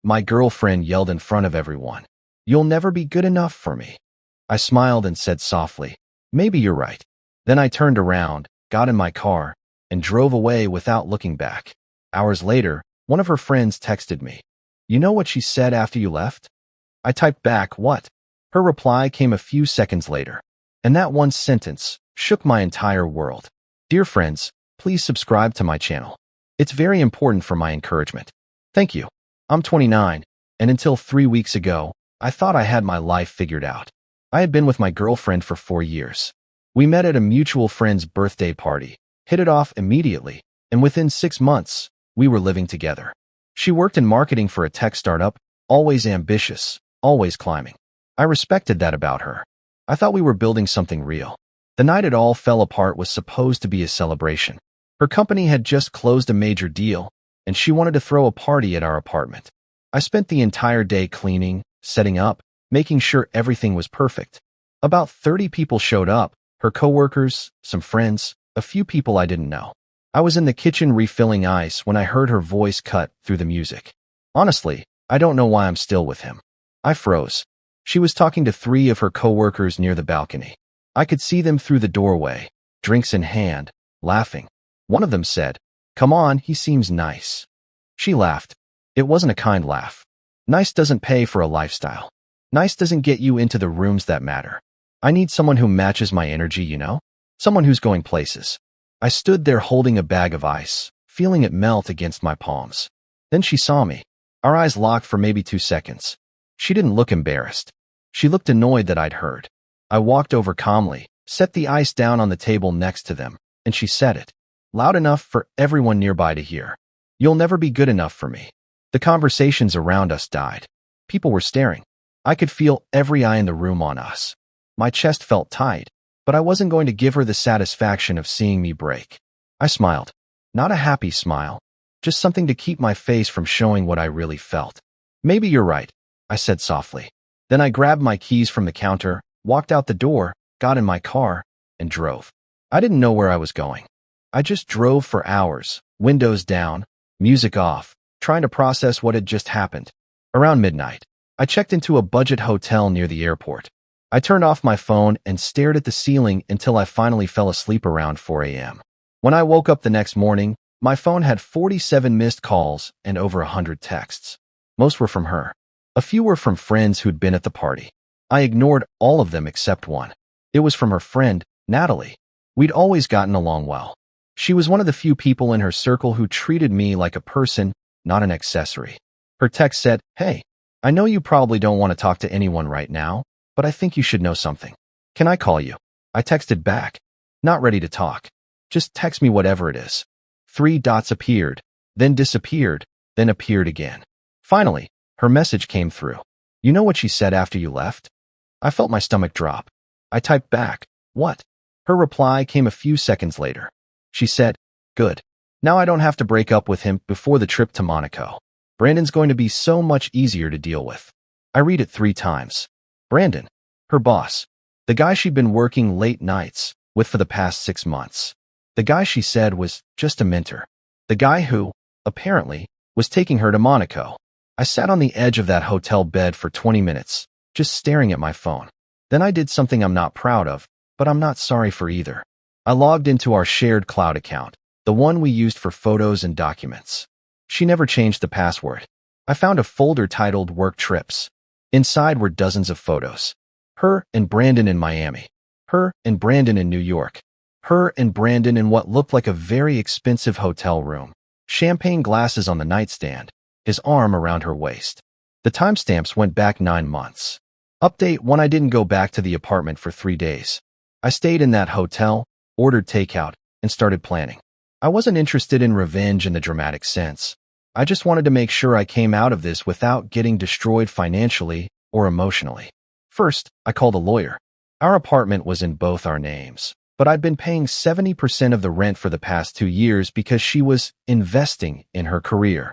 My girlfriend yelled in front of everyone. "You'll never be good enough for me." I smiled and said softly, "Maybe you're right." Then I turned around, got in my car, and drove away without looking back. Hours later, one of her friends texted me. "You know what she said after you left?" I typed back, "What?" Her reply came a few seconds later. And that one sentence shook my entire world. Dear friends, please subscribe to my channel. It's very important for my encouragement. Thank you. I'm 29, and until 3 weeks ago, I thought I had my life figured out. I had been with my girlfriend for 4 years. We met at a mutual friend's birthday party, hit it off immediately, and within 6 months, we were living together. She worked in marketing for a tech startup, always ambitious, always climbing. I respected that about her. I thought we were building something real. The night it all fell apart was supposed to be a celebration. Her company had just closed a major deal, and she wanted to throw a party at our apartment. I spent the entire day cleaning, setting up, making sure everything was perfect. About 30 people showed up, her coworkers, some friends, a few people I didn't know. I was in the kitchen refilling ice when I heard her voice cut through the music. Honestly, I don't know why I'm still with him. I froze. She was talking to 3 of her coworkers near the balcony. I could see them through the doorway, drinks in hand, laughing. One of them said, "Come on, he seems nice." She laughed. It wasn't a kind laugh. Nice doesn't pay for a lifestyle. Nice doesn't get you into the rooms that matter. I need someone who matches my energy, you know? Someone who's going places. I stood there holding a bag of ice, feeling it melt against my palms. Then she saw me. Our eyes locked for maybe 2 seconds. She didn't look embarrassed. She looked annoyed that I'd heard. I walked over calmly, set the ice down on the table next to them, and she said it, loud enough for everyone nearby to hear. "You'll never be good enough for me." The conversations around us died. People were staring. I could feel every eye in the room on us. My chest felt tight, but I wasn't going to give her the satisfaction of seeing me break. I smiled. Not a happy smile, just something to keep my face from showing what I really felt. "Maybe you're right," I said softly. Then I grabbed my keys from the counter, walked out the door, got in my car, and drove. I didn't know where I was going. I just drove for hours, windows down, music off, trying to process what had just happened. Around midnight, I checked into a budget hotel near the airport. I turned off my phone and stared at the ceiling until I finally fell asleep around 4 a.m. When I woke up the next morning, my phone had 47 missed calls and over 100 texts. Most were from her. A few were from friends who'd been at the party. I ignored all of them except one. It was from her friend, Natalie. We'd always gotten along well. She was one of the few people in her circle who treated me like a person, not an accessory. Her text said, "Hey, I know you probably don't want to talk to anyone right now, but I think you should know something. Can I call you?" I texted back, "Not ready to talk. Just text me whatever it is." 3 dots appeared, then disappeared, then appeared again. Finally, her message came through. "You know what she said after you left?" I felt my stomach drop. I typed back, "What?" Her reply came a few seconds later. She said, "Good. Now I don't have to break up with him before the trip to Monaco. Brandon's going to be so much easier to deal with." I read it 3 times. Brandon, her boss, the guy she'd been working late nights with for the past 6 months. The guy she said was just a mentor. The guy who, apparently, was taking her to Monaco. I sat on the edge of that hotel bed for 20 minutes, just staring at my phone. Then I did something I'm not proud of, but I'm not sorry for either. I logged into our shared cloud account, the one we used for photos and documents. She never changed the password. I found a folder titled Work Trips. Inside were dozens of photos. Her and Brandon in Miami. Her and Brandon in New York. Her and Brandon in what looked like a very expensive hotel room. Champagne glasses on the nightstand, his arm around her waist. The timestamps went back 9 months. Update 1: I didn't go back to the apartment for 3 days. I stayed in that hotel, ordered takeout, and started planning. I wasn't interested in revenge in the dramatic sense. I just wanted to make sure I came out of this without getting destroyed financially or emotionally. First, I called a lawyer. Our apartment was in both our names, but I'd been paying 70% of the rent for the past 2 years because she was investing in her career.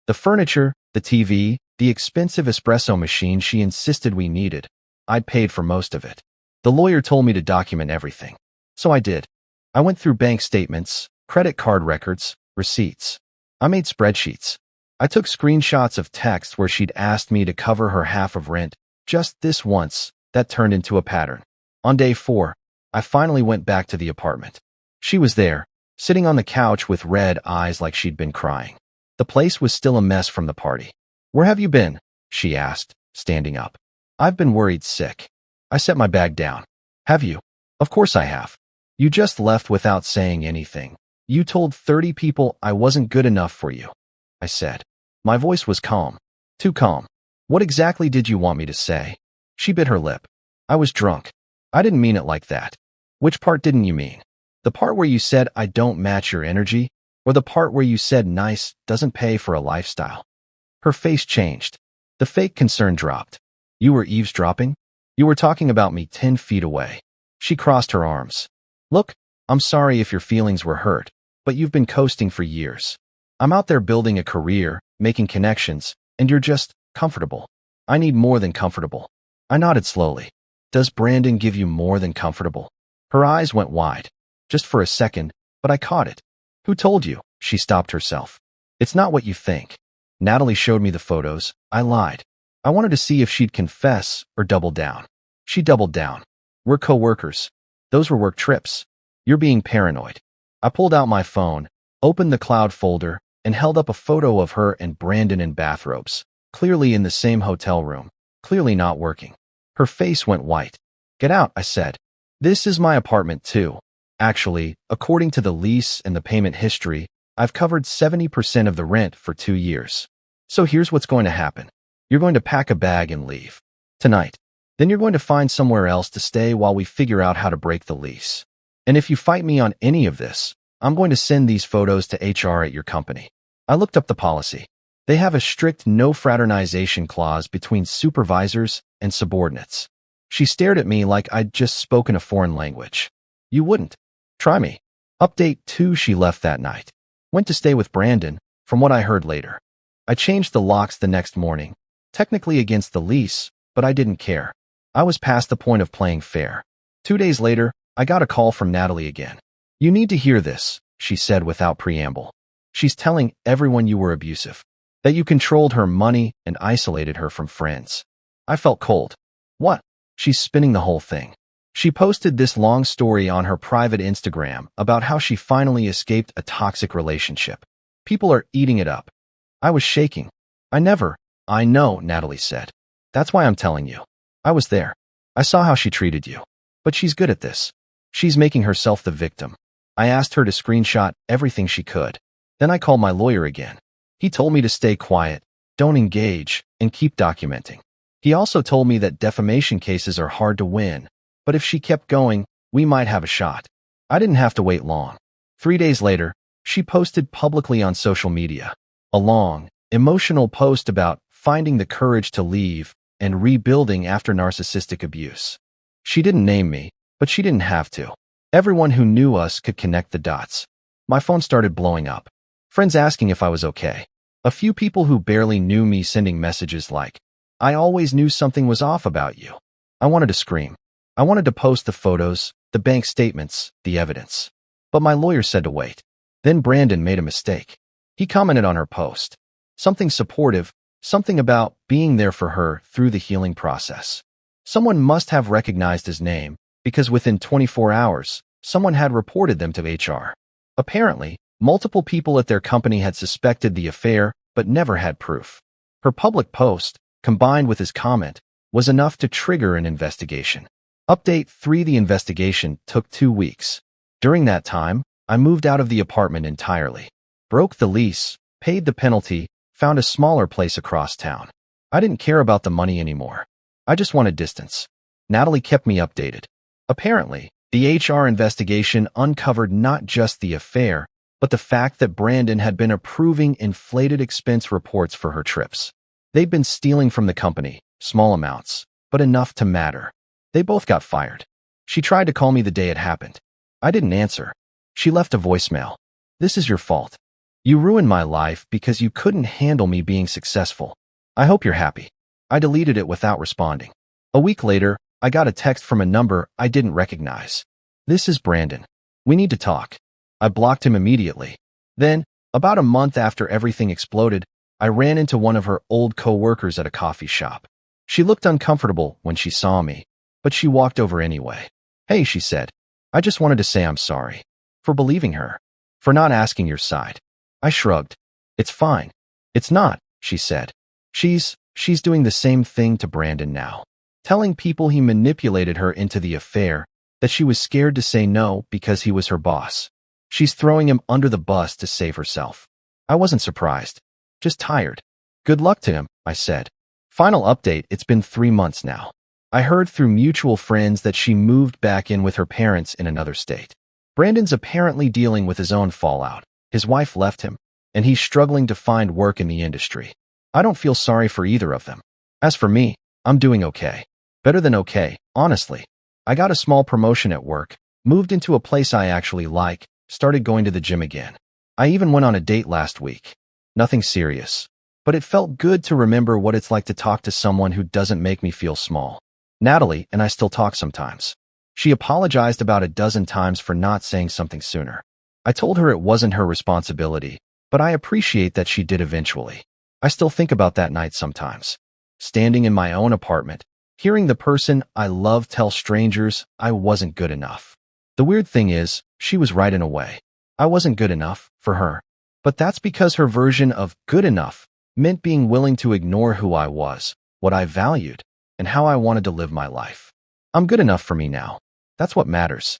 The furniture, the TV, the expensive espresso machine she insisted we needed, I'd paid for most of it. The lawyer told me to document everything. So I did. I went through bank statements, credit card records, receipts. I made spreadsheets. I took screenshots of texts where she'd asked me to cover her half of rent. Just this once, that turned into a pattern. On day 4, I finally went back to the apartment. She was there, sitting on the couch with red eyes like she'd been crying. The place was still a mess from the party. "Where have you been?" she asked, standing up. "I've been worried sick." I set my bag down. "Have you?" "Of course I have. You just left without saying anything. You told 30 people I wasn't good enough for you," I said. My voice was calm. Too calm. "What exactly did you want me to say?" She bit her lip. "I was drunk. I didn't mean it like that." "Which part didn't you mean? The part where you said I don't match your energy, or the part where you said nice doesn't pay for a lifestyle?" Her face changed. The fake concern dropped. "You were eavesdropping? You were talking about me 10 feet away." She crossed her arms. "Look, I'm sorry if your feelings were hurt, but you've been coasting for years. I'm out there building a career, making connections, and you're just comfortable. I need more than comfortable." I nodded slowly. "Does Brandon give you more than comfortable?" Her eyes went wide. Just for a second, but I caught it. "Who told you?" She stopped herself. "It's not what you think. Natalie showed me the photos. I lied. I wanted to see if she'd confess or double down." She doubled down. "We're co-workers. Those were work trips. You're being paranoid." I pulled out my phone, opened the cloud folder, and held up a photo of her and Brandon in bathrobes, clearly in the same hotel room, clearly not working. Her face went white. "Get out," I said. "This is my apartment too. Actually, according to the lease and the payment history, I've covered 70% of the rent for 2 years. So here's what's going to happen. You're going to pack a bag and leave. Tonight. Then you're going to find somewhere else to stay while we figure out how to break the lease. And if you fight me on any of this, I'm going to send these photos to HR at your company." I looked up the policy. They have a strict no fraternization clause between supervisors and subordinates. She stared at me like I'd just spoken a foreign language. "You wouldn't. Try me." Update 2: She left that night. Went to stay with Brandon, from what I heard later. I changed the locks the next morning, technically against the lease, but I didn't care. I was past the point of playing fair. 2 days later, I got a call from Natalie again. "You need to hear this," she said without preamble. "She's telling everyone you were abusive, that you controlled her money and isolated her from friends." I felt cold. "What?" She's spinning the whole thing. She posted this long story on her private Instagram about how she finally escaped a toxic relationship. People are eating it up. I was shaking. I know, Natalie said. "That's why I'm telling you. I was there. I saw how she treated you. But she's good at this. She's making herself the victim." I asked her to screenshot everything she could. Then I called my lawyer again. He told me to stay quiet, don't engage, and keep documenting. He also told me that defamation cases are hard to win, but if she kept going, we might have a shot. I didn't have to wait long. 3 days later, she posted publicly on social media a long, emotional post about finding the courage to leave and rebuilding after narcissistic abuse. She didn't name me, but she didn't have to. Everyone who knew us could connect the dots. My phone started blowing up. Friends asking if I was okay. A few people who barely knew me sending messages like, "I always knew something was off about you." I wanted to scream. I wanted to post the photos, the bank statements, the evidence. But my lawyer said to wait. Then Brandon made a mistake. He commented on her post. Something supportive, something about being there for her through the healing process. Someone must have recognized his name, because within 24 hours, someone had reported them to HR. Apparently, multiple people at their company had suspected the affair, but never had proof. Her public post, combined with his comment, was enough to trigger an investigation. Update 3: The investigation took 2 weeks. During that time, I moved out of the apartment entirely. Broke the lease, paid the penalty, found a smaller place across town. I didn't care about the money anymore. I just wanted distance. Natalie kept me updated. Apparently, the HR investigation uncovered not just the affair, but the fact that Brandon had been approving inflated expense reports for her trips. They'd been stealing from the company, small amounts, but enough to matter. They both got fired. She tried to call me the day it happened. I didn't answer. She left a voicemail. "This is your fault. You ruined my life because you couldn't handle me being successful. I hope you're happy." I deleted it without responding. A week later, I got a text from a number I didn't recognize. "This is Brandon. We need to talk." I blocked him immediately. Then, about a month after everything exploded, I ran into one of her old co-workers at a coffee shop. She looked uncomfortable when she saw me, but she walked over anyway. Hey, she said. I just wanted to say I'm sorry. For believing her. For not asking your side. I shrugged. It's fine. It's not, she said. She's doing the same thing to Brandon now. Telling people he manipulated her into the affair, that she was scared to say no because he was her boss. She's throwing him under the bus to save herself. I wasn't surprised. Just tired. Good luck to him, I said. Final update, it's been 3 months now. I heard through mutual friends that she moved back in with her parents in another state. Brandon's apparently dealing with his own fallout. His wife left him, and he's struggling to find work in the industry. I don't feel sorry for either of them. As for me, I'm doing okay. Better than okay, honestly. I got a small promotion at work, moved into a place I actually like, started going to the gym again. I even went on a date last week. Nothing serious. But it felt good to remember what it's like to talk to someone who doesn't make me feel small. Natalie and I still talk sometimes. She apologized about a dozen times for not saying something sooner. I told her it wasn't her responsibility, but I appreciate that she did eventually. I still think about that night sometimes. Standing in my own apartment, hearing the person I love tell strangers I wasn't good enough. The weird thing is, she was right in a way. I wasn't good enough for her. But that's because her version of good enough meant being willing to ignore who I was, what I valued, and how I wanted to live my life. I'm good enough for me now. That's what matters.